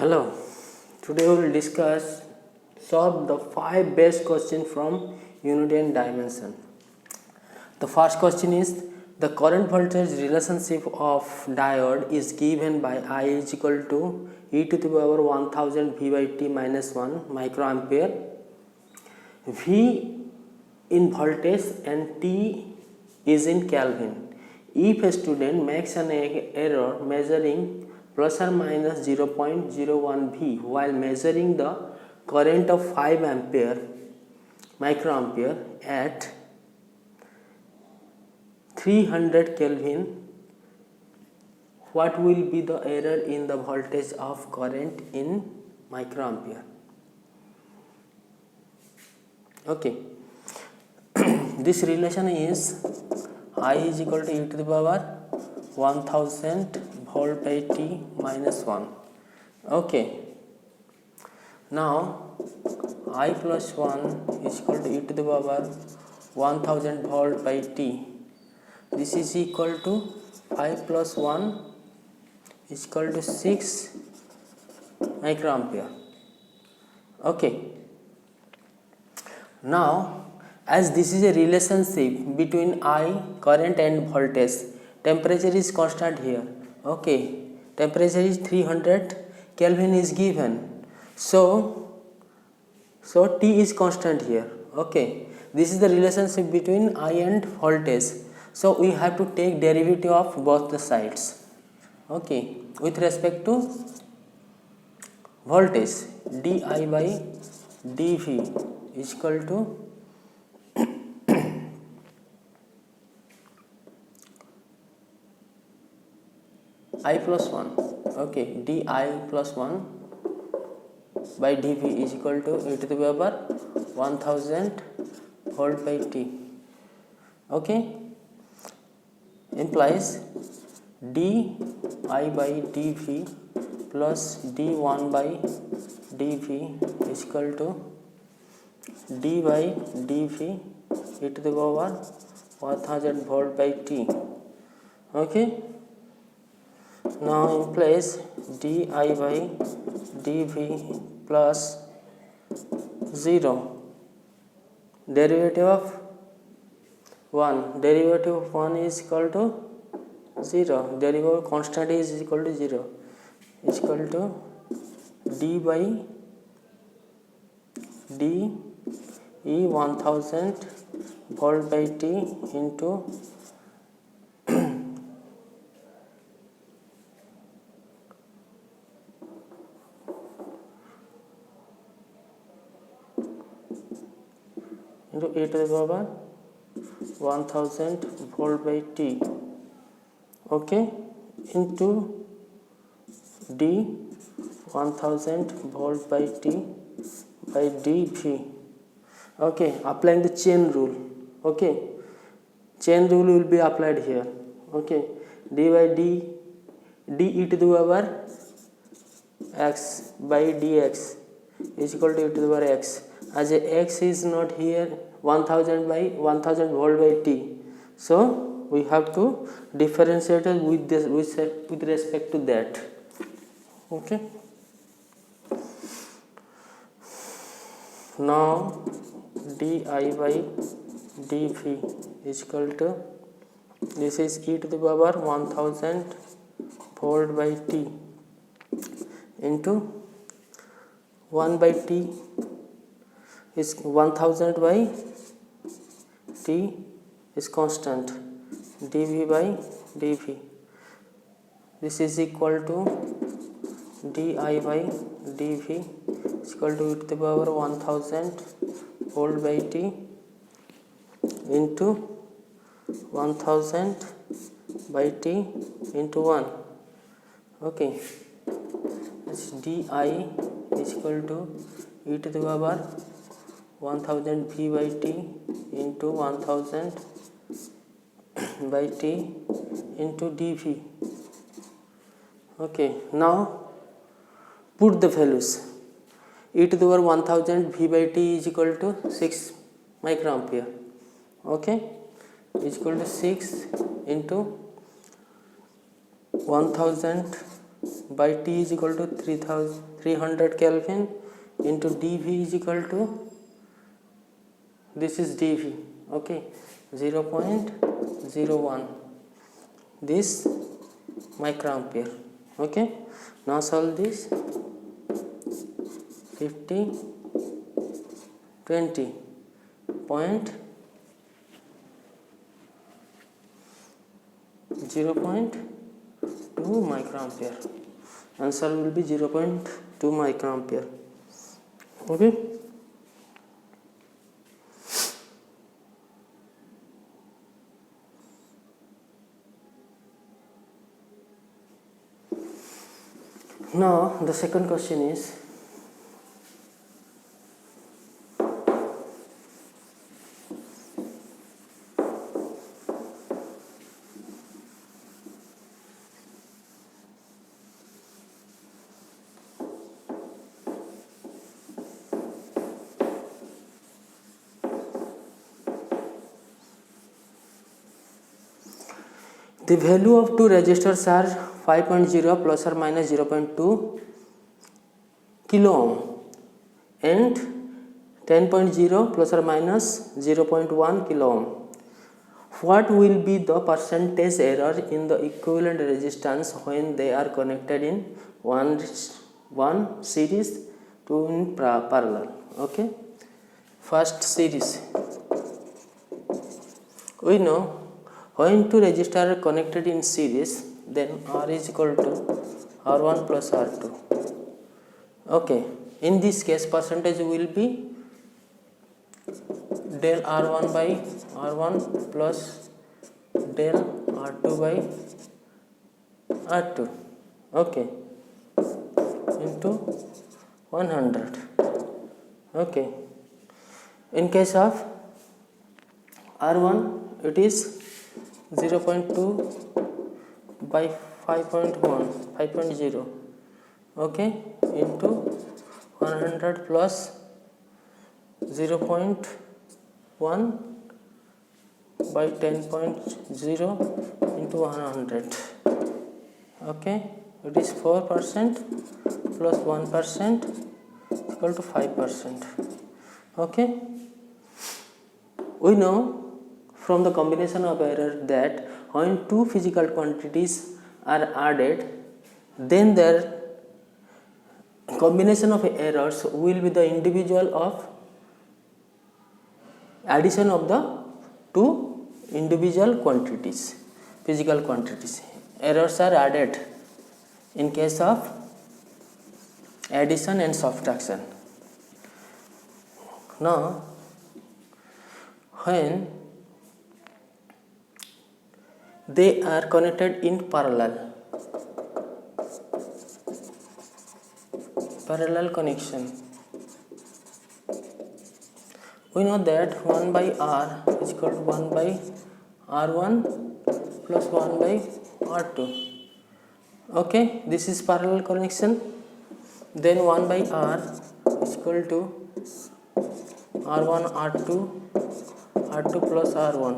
Hello, today we will discuss solve the 5 best questions from unity and dimension. The first question is the current voltage relationship of diode is given by I is equal to e to the power 1000 V by t minus 1 microampere. V in voltage and T is in Kelvin. If a student makes an error measuring plus or minus 0.01 V while measuring the current of 5 ampere microampere at 300 Kelvin, what will be the error in the voltage of current in microampere? Okay, this relation is I is equal to e to the power 1000 volt by t minus 1. Okay, now I plus 1 is equal to e to the power 1000 volt by t. This is equal to 5 plus 1 is equal to 6 microampere. Okay, now as this is a relationship between I, current and voltage, temperature is constant here. Okay, temperature is 300 Kelvin is given. So T is constant here. Okay, this is the relationship between I and voltage. So we have to take derivative of both the sides. Okay, with respect to voltage, di by dv is equal to I plus 1. Okay, di plus 1 by dv is equal to e to the power 1000 volt by t. Okay, implies di by dv plus d1 by dv is equal to d by dv e to the power 1000 volt by t. Okay, now implies di by dv plus 0 derivative of 1, derivative of 1 is equal to 0, derivative of constant is equal to 0, is equal to d by d e 1000 volt by t into e to the power 1000 volt by t. Okay, into d 1000 volt by t by dv. Okay, applying the chain rule. Okay, chain rule will be applied here. Okay, d by d e to the power x by dx is equal to e to the power x. As a x is not here 1000 by 1000 volt by t, so we have to differentiate it with this with respect to that. Okay, now di by dv is equal to, this is e to the power 1000 volt by t into 1 by t is 1000 by t is constant, dv by dv. This is equal to di by dv is equal to e to the power 1000 volt by t into 1000 by t into 1. Okay, this di is equal to e to the power 1000 v by t into 1000 by t into dv. Okay, now put the values. E to the power 1000 v by t is equal to 6 microampere. Okay, is equal to 6 into 1000 by T is equal to 300 Kelvin into dV is equal to, this is dV, okay, 0.01 this microampere. Okay, now solve this. 50 20 point 0.2 microampere. Answer will be 0.2 microampere. Okay. Now the second question is, the value of two resistors are 5.0 plus or minus 0.2 kilo ohm and 10.0 plus or minus 0.1 kilo ohm. What will be the percentage error in the equivalent resistance when they are connected in one series, two in parallel? Okay, first series, we know when two resistors are connected in series, then R is equal to R1 plus R2. Okay, in this case percentage will be del R1 by R1 plus del R2 by R2, okay, into 100. Okay, in case of R1 it is 0.2 by 5.0, okay, into 100 plus 0.1 by 10.0 into 100, okay, it is 4% plus 1% equal to 5%. Okay, we know from the combination of error that when two physical quantities are added, then their combination of errors will be the individual of addition of the two individual quantities, physical quantities. Errors are added in case of addition and subtraction. Now, when they are connected in parallel connection, we know that 1 by R is equal to 1 by R1 plus 1 by R2. Okay, this is parallel connection. Then 1 by R is equal to R1 R2 plus R1.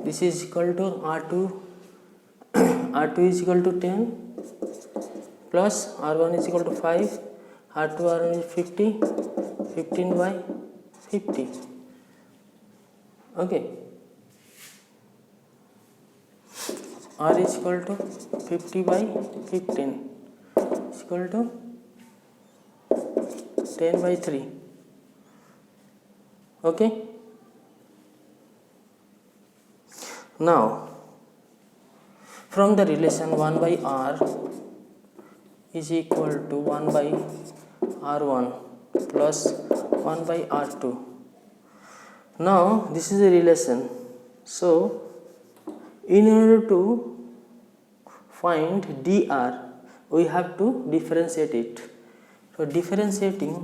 This is equal to R2 is equal to 10 plus R1 is equal to 5, R1 is 50, 15 by 50. Okay, R is equal to 50 by 15 is equal to 10 by 3. Okay, now from the relation 1 by R is equal to 1 by R1 plus 1 by R2. Now this is a relation, so in order to find dr we have to differentiate it. So differentiating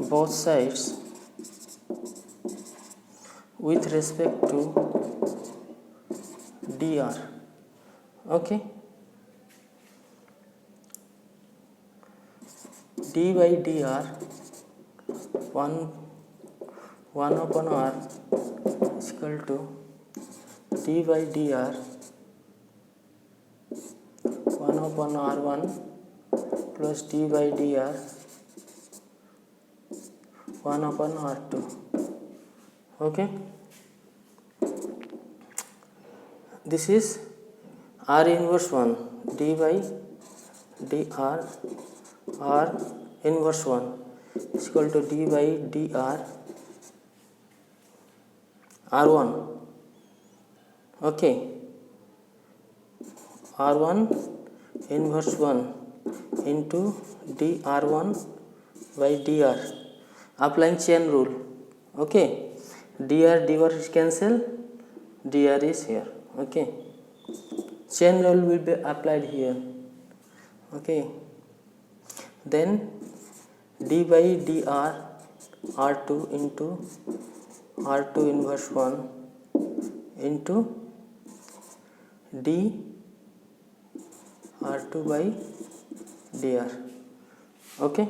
both sides with respect to dr, okay, d by dr 1 upon r is equal to d by dr 1 upon r1 plus d by dr 1 upon r2. Okay, this is r inverse 1 d by dr r inverse 1 is equal to d by dr r1. Okay, r1 inverse 1 into dr1 by dr, applying chain rule. Okay, dr is cancel, dr is here. Okay, chain rule will be applied here. Okay, then d by dr r2 into r2 inverse 1 into d r2 by dr. Okay,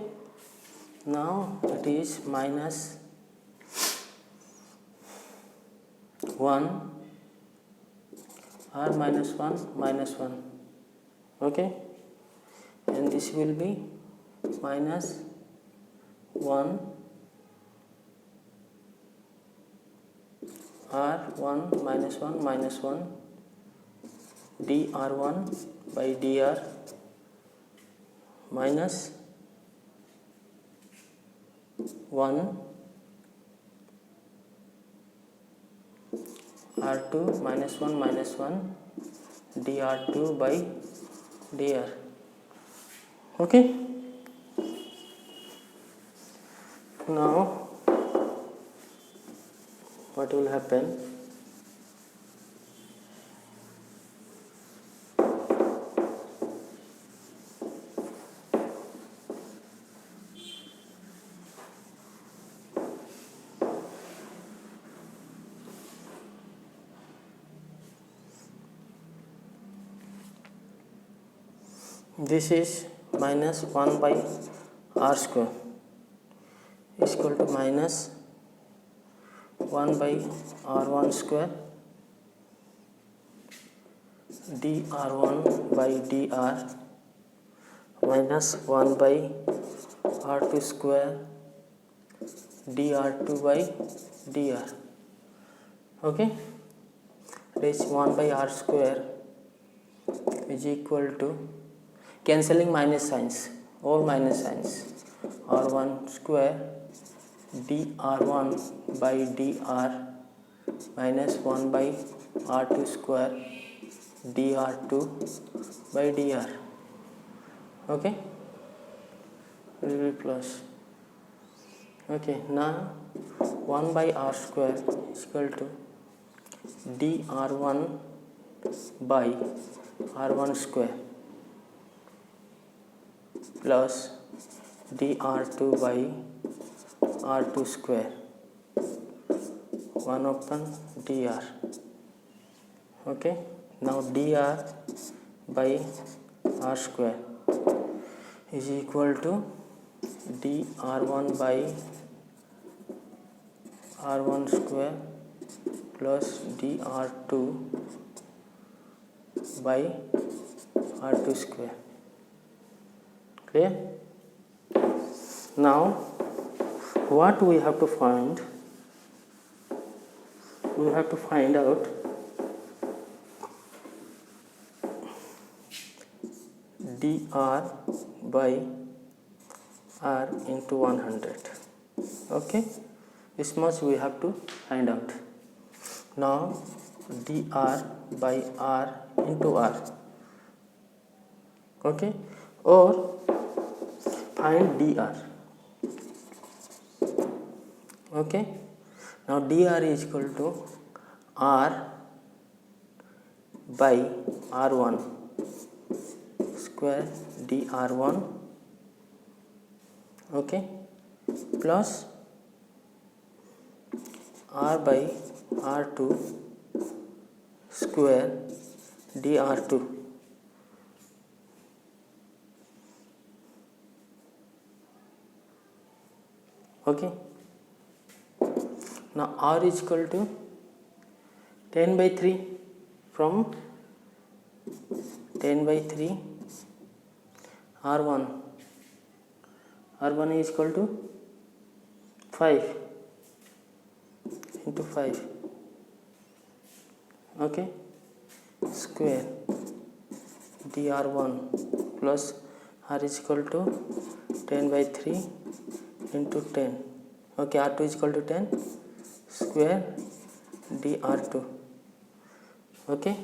now it is minus 1 r minus 1 minus 1. Okay, and this will be minus 1 r1 minus 1 minus 1 dr1 by dr minus 1 r2 minus 1 minus 1 dr2 by dr. Okay, now what will happen? This is minus 1 by r square is equal to minus 1 by r1 square dr1 by dr minus 1 by r2 square dr2 by dr. Okay, it is 1 by r square is equal to, cancelling minus signs, all minus signs, r1 square dr1 by dr minus 1 by r2 square dr2 by dr. Okay, it will be plus. Okay, now 1 by r square is equal to dr1 by r1 square plus dr2 by r2 square 1 upon dr. Okay, now dr by r square is equal to dr1 by r1 square plus dr2 by r2 square. Clear? Now what we have to find? We have to find out dr by r into 100. Okay, this much we have to find out. Now dr by r into r. Okay, or find dr. Okay, now dr is equal to r by r1 square dr1, okay, plus r by r2 square dr2. Okay, now r is equal to 10 by 3. from 10 by 3 r1 is equal to 5 into 5, okay, square dr1 plus r is equal to 10 by 3 into 10, okay, r2 is equal to 10 square dr2, okay.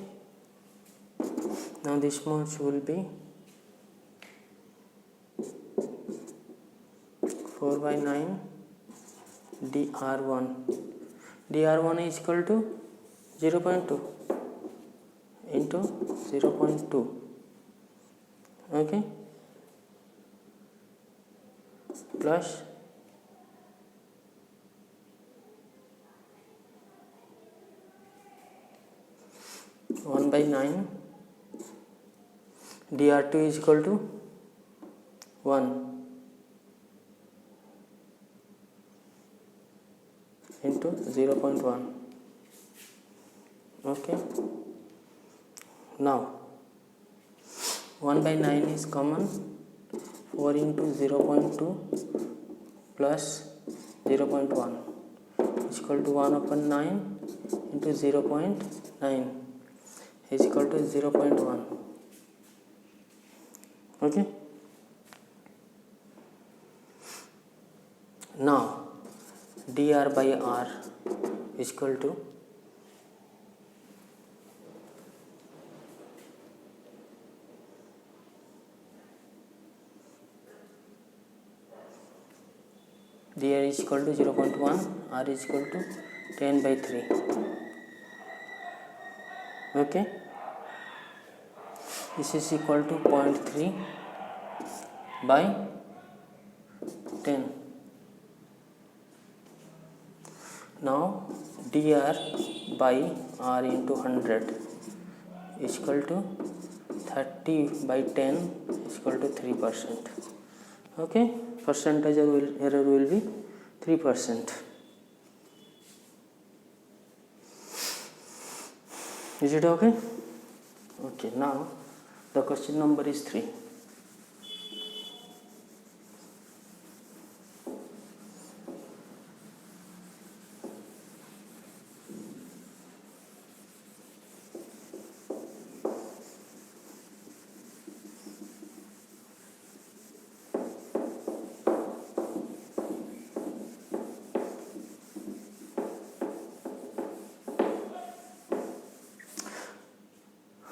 Now this much will be 4 by 9 dr1 is equal to 0.2 into 0.2, okay, plus 1 by 9 dr2 is equal to 1 into 0.1, okay. Now 1 by 9 is common, 4 into 0.2 plus 0.1 is equal to 1 upon 9 into 0.9 is equal to 0.1, okay. Now dr by r is equal to dr is equal to 0.1, r is equal to 10 by 3, okay. This is equal to 0.3 by 10. Now dr by r into 100 is equal to 30 by 10 is equal to 3%, okay. Percentage error will be 3%. Is it okay? Okay, now the question number is 3.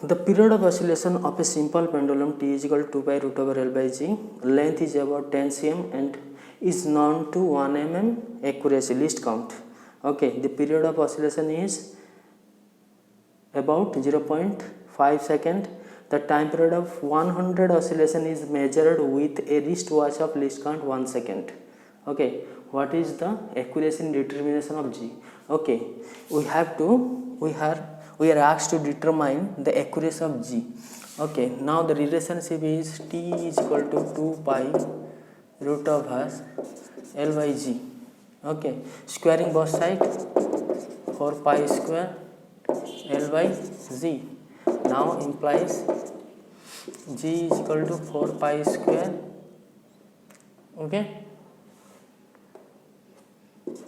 The period of oscillation of a simple pendulum t is equal to 2 by root over L by G. Length is about 10 cm and is known to 1 mm accuracy. Least count. Okay, the period of oscillation is about 0.5 second. The time period of 100 oscillation is measured with a wristwatch of least count 1 second. Okay, what is the accuracy in determination of G? Okay, we are asked to determine the accuracy of G. Okay, now the relationship is T is equal to 2 pi root over L by G. Okay, squaring both sides, 4 pi square L by G. Now implies G is equal to 4 pi square, okay,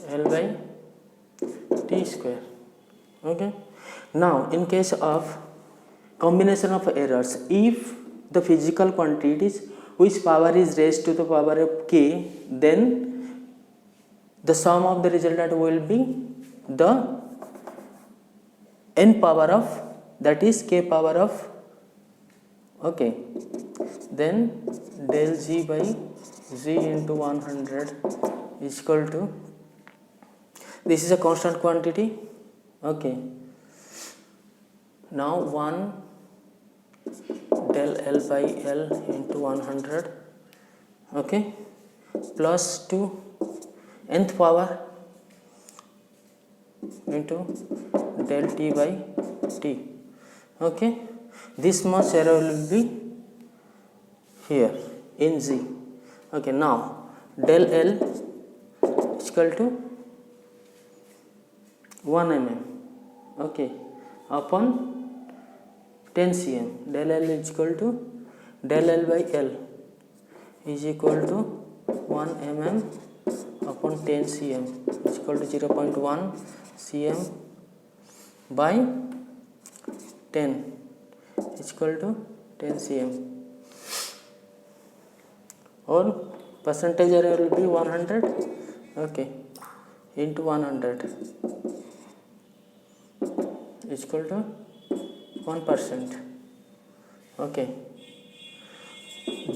L by T square, okay. Now in case of combination of errors, if the physical quantities whose power is raised to the power of k, then the sum of the resultant will be the n power of, that is k power of, okay, then del G by G into 100 is equal to, this is a constant quantity, okay. Now 1 del L by L into 100, okay, plus 2 nth power into del T by T, okay. This much error will be here in G, okay. Now del L is equal to 1 mm, okay, upon 10 cm. Del L is equal to del L by L is equal to 1 mm upon 10 cm is equal to 0.1 cm by 10 is equal to 10 cm, or percentage error will be 100, okay, into 100 is equal to 1%, okay.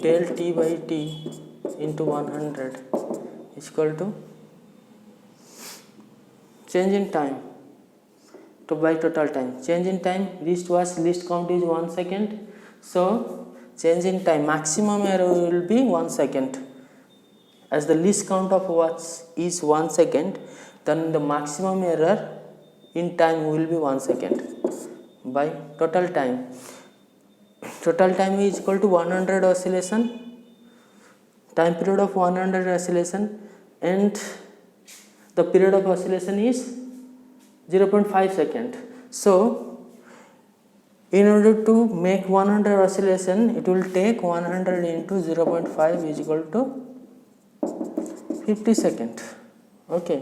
Del T by T into 100 is equal to change in time to by total time. Change in time, least count is 1 second, so change in time maximum error will be 1 second. As the least count of watts is 1 second, then the maximum error in time will be 1 second by total time. Total time is equal to 100 oscillation, time period of 100 oscillation, and the period of oscillation is 0.5 second. So in order to make 100 oscillation, it will take 100 into 0.5 is equal to 50 second, okay,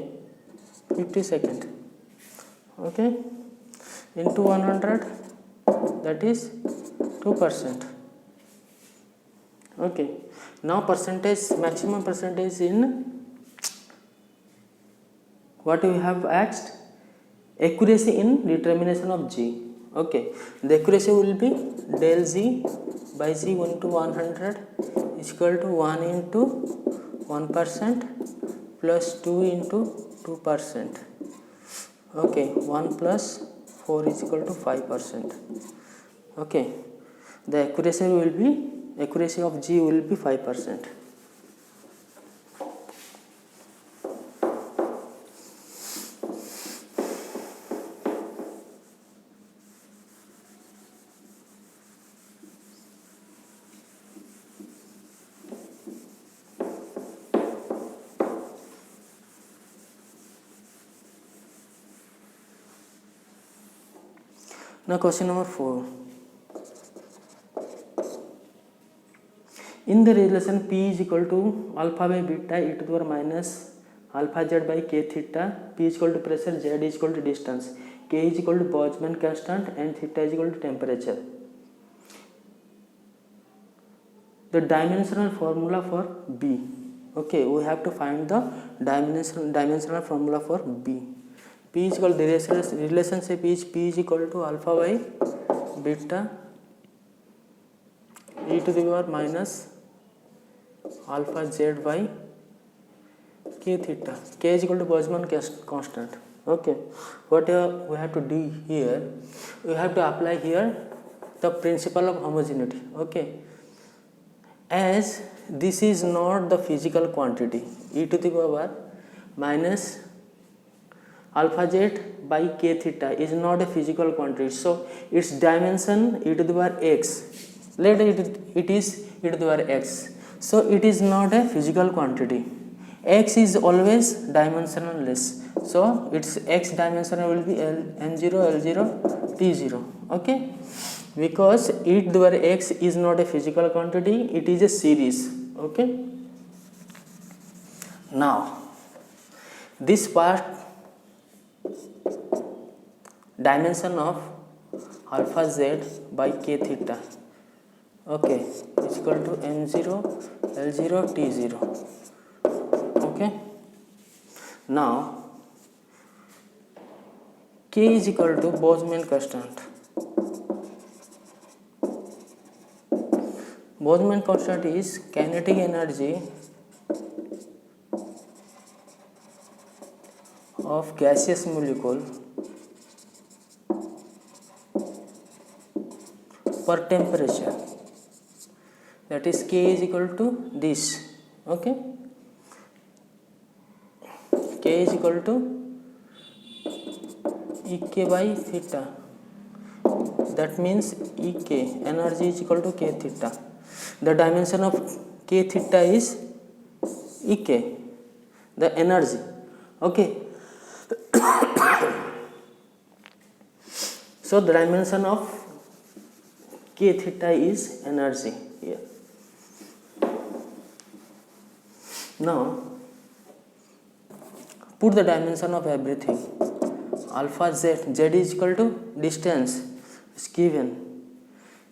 50 second, okay, into 100, that is 2%, okay. Now percentage, maximum percentage in what we have asked, accuracy in determination of G, okay. The accuracy will be del G by G into 100 is equal to 1 into 1% plus 2 into 2%, okay. 1 plus 4 is equal to 5%, okay. The accuracy of G will be 5%. Now question number 4. In the relation P is equal to alpha by beta e to the power minus alpha z by k theta, P is equal to pressure, Z is equal to distance, K is equal to Boltzmann constant, and theta is equal to temperature. The dimensional formula for B, okay, we have to find the dimensional formula for B. P is equal to the relationship is P is equal to alpha by beta e to the power minus alpha z by k theta. K is equal to Boltzmann constant, okay. What we have to do here, we have to apply here the principle of homogeneity, okay. As this is not the physical quantity, e to the power minus alpha z by k theta is not a physical quantity, so its dimension e to the power x, let it is e to the power x, so it is not a physical quantity. X is always dimensionless, so its x dimension will be m0 l0 t0, okay. Because e to the power x is not a physical quantity, it is a series, okay. Now this part, dimension of alpha z by k theta, okay, is equal to m0 l0 t0, okay. Now k is equal to Boltzmann constant. Boltzmann constant is kinetic energy of gaseous molecule per temperature, that is K is equal to this, okay. K is equal to Ek by theta, that means Ek energy is equal to k theta. The dimension of k theta is Ek, the energy, okay. So the dimension of K theta is energy here. Now put the dimension of everything. Alpha z, z is equal to distance is given,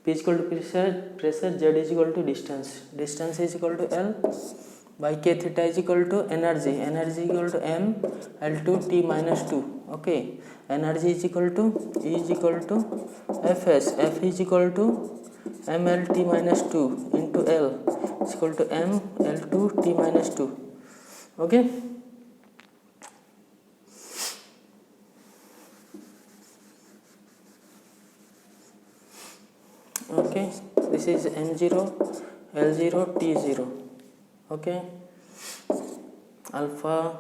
p is equal to pressure, z is equal to distance is equal to L by K theta is equal to energy is equal to M L2 T minus 2. Okay, energy is equal to E is equal to Fs, F is equal to ML T minus 2 into L is equal to M L2 T minus 2. Okay. Okay, this is M0 L0 T0. Okay, alpha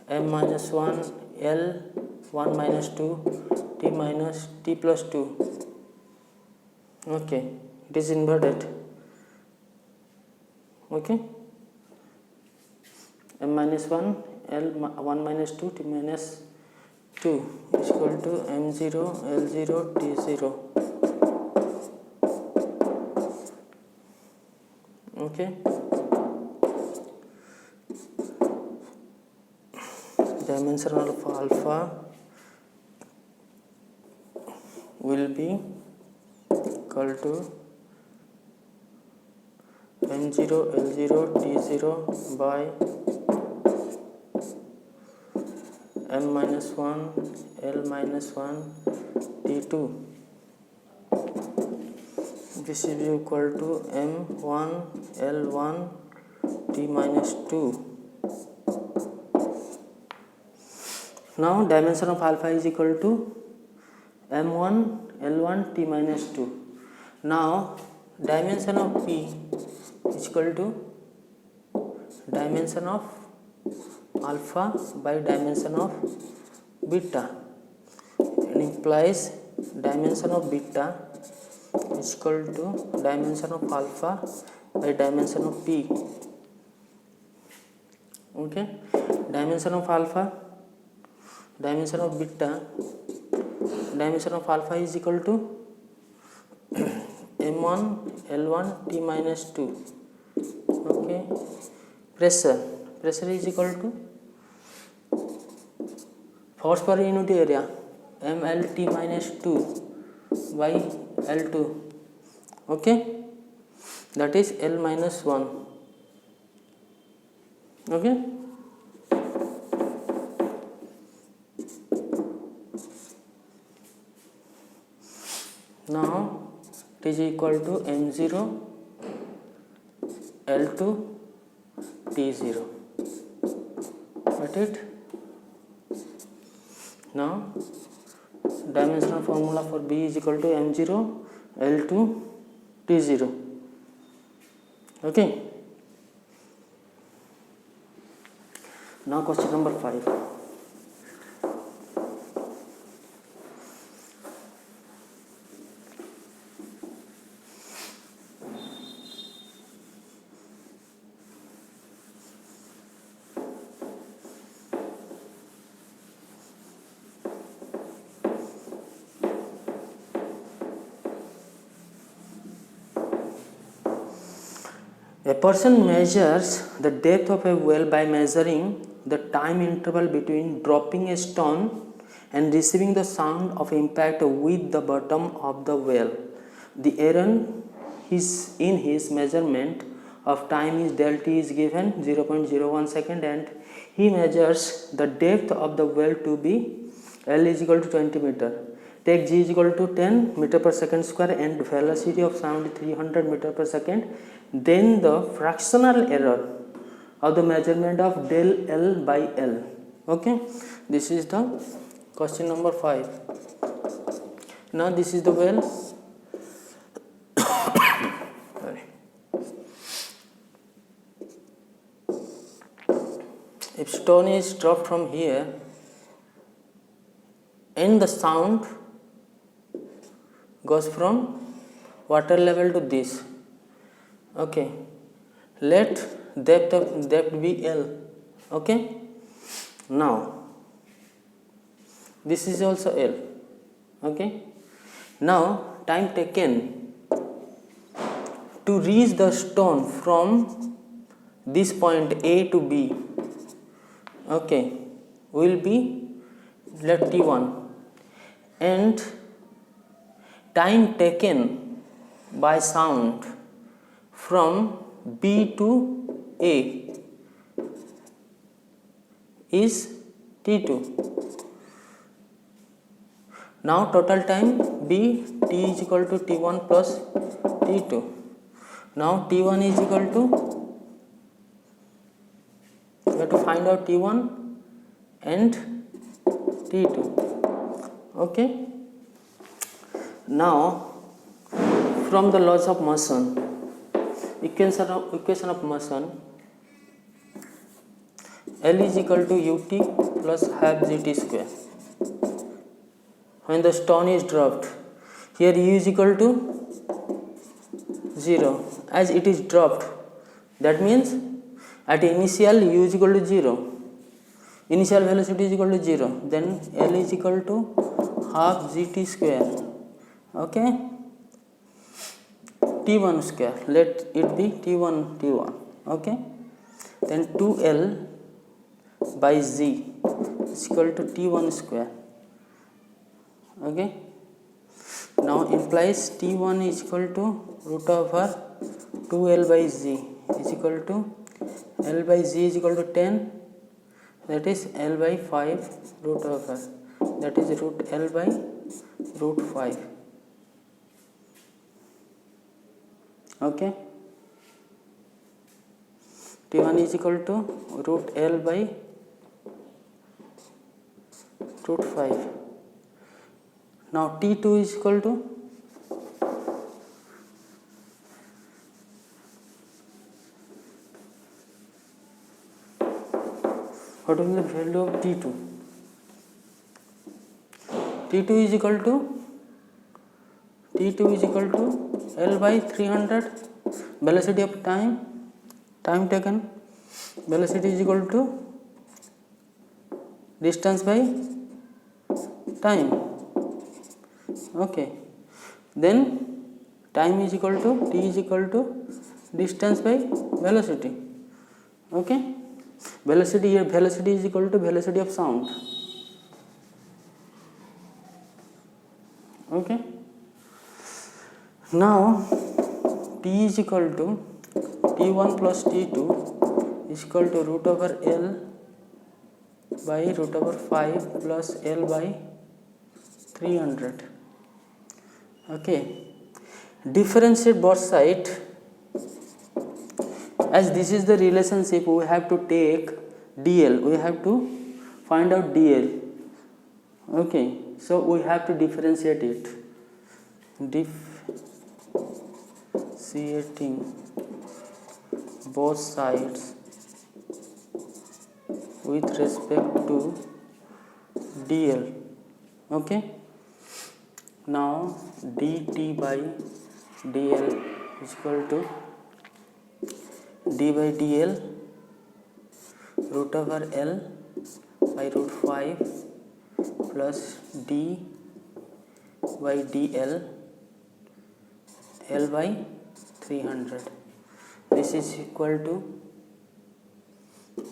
M minus 1 L 1 minus 2 T minus T plus 2. Okay, it is inverted. Okay, M minus 1 L 1 minus 2 T minus 2 is equal to M0 L0 T0. Okay, dimension of alpha will be equal to M0 L0 T0 by M minus 1 L minus 1 T2. This is equal to M1 L1 T minus 2. Now dimension of alpha is equal to M1 L1 T minus 2. Now dimension of P is equal to dimension of alpha by dimension of beta. It implies dimension of beta is equal to dimension of alpha by dimension of P. Okay, dimension of alpha, dimension of beta, dimension of alpha is equal to M1 L1 T minus 2. Okay, pressure is equal to force per unit area MLT minus 2 by L2. Okay, that is L minus 1. Okay, now it is equal to M0 L2 T0. Got it? Now dimensional formula for B is equal to M0 L2 T0. Okay, now question number 5. A person measures the depth of a well by measuring the time interval between dropping a stone and receiving the sound of impact with the bottom of the well. The error is in his measurement of time is del t is given 0.01 second, and he measures the depth of the well to be L is equal to 20 meter. Take G is equal to 10 meter per second square and velocity of sound 300 meter per second. Then the fractional error of the measurement of del L by L. Okay, this is the question number 5. Now this is the well. Sorry. If stone is dropped from here and the sound goes from water level to this. Okay, let depth be L. Okay, now this is also L. Okay, now time taken to reach the stone from this point A to B, okay, will be let T1, and time taken by sound from B to A is T2. Now total time B T is equal to T1 plus T2. Now T1 is equal to, we have to find out T1 and T2. Okay. Now from the laws of motion, equation of motion, L is equal to ut plus half gt square. When the stone is dropped, here u is equal to 0. As it is dropped, that means at initial u is equal to 0, initial velocity is equal to 0, then L is equal to half gt square. Okay, T1 square, let it be T1. Okay, then 2L by z is equal to T1 square. Okay, now implies T1 is equal to root over 2L by z is equal to L by z is equal to 10, that is L by 5 root over, that is root L by root 5. Okay, T1 is equal to root L by root 5. Now T2 is equal to, what will be the value of T2? T2 is equal to L by 300, velocity of time taken, velocity is equal to distance by time. Okay, then time is equal to t is equal to distance by velocity. Okay, velocity here, velocity is equal to velocity of sound. Okay, now t is equal to T1 plus T2 is equal to root over L by root over 5 plus L by 300. Okay, differentiate both sides. As this is the relationship, we have to take dl, we have to find out dl. Okay, so we have to differentiate it, differentiating both sides with respect to dl. Okay, now dt by dl is equal to d by dl root over L by root 5 plus d by dl L by 300. This is equal to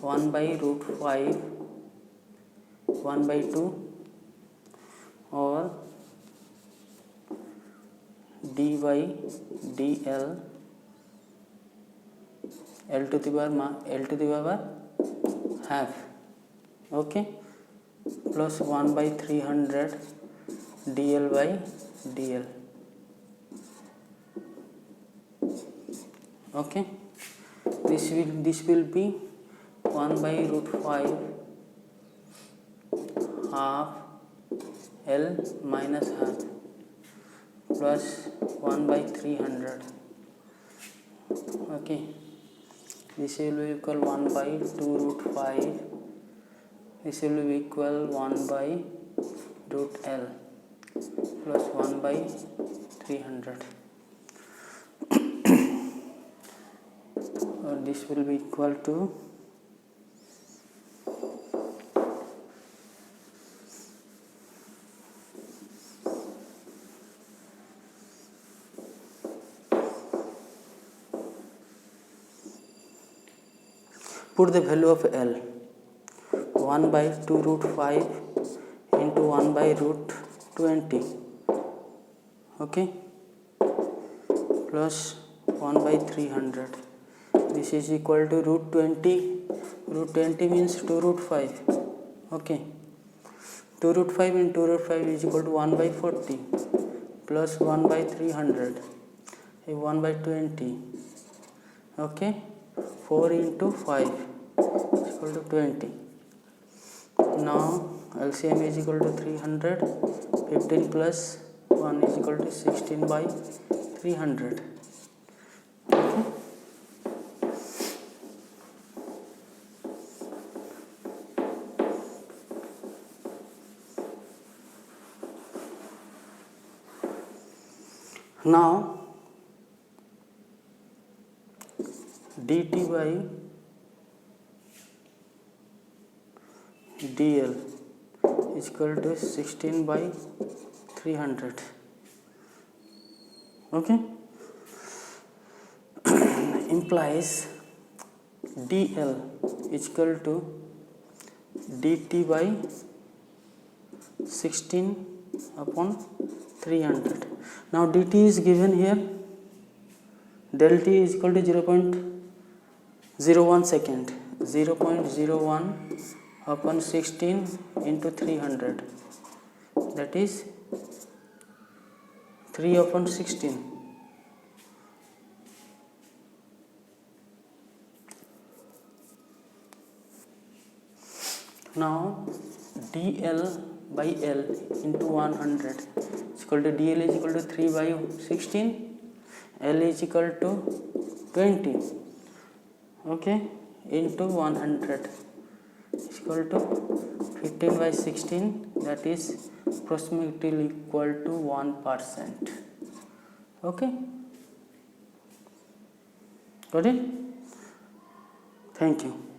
1 by root 5 1 by 2 or d by dl L to the power half. Okay, plus 1 by 300 dl by dl. Okay, this will be 1 by root 5 half L minus half plus 1 by 300. Okay, this will be equal 1 by 2 root 5, this will be equal 1 by root L plus 1 by 300. This will be equal to Put the value of L. 1 by 2 root 5 into 1 by root 20. Okay, plus 1 by 300. This is equal to root 20. Root 20 means 2 root 5. Okay, 2 root 5 and 2 root 5 is equal to 1 by 40 plus 1 by 300 is 1 by 20. Okay, 4 into 5 is equal to 20. Now LCM is equal to 300. 15 plus 1 is equal to 16 by 300. Okay. Now dt by dl is equal to 16 by 300. Okay, implies dl is equal to dt by 16 upon 300. Now dt is given here, del t is equal to 0.01 second. 0.01 upon 16 into 300, that is 3 upon 16. Now dl by L into 100 is equal to dl is equal to 3 by 16, L is equal to 20. Okay, into 100 is equal to 15 by 16, that is approximately equal to 1%. Okay, got it? Thank you.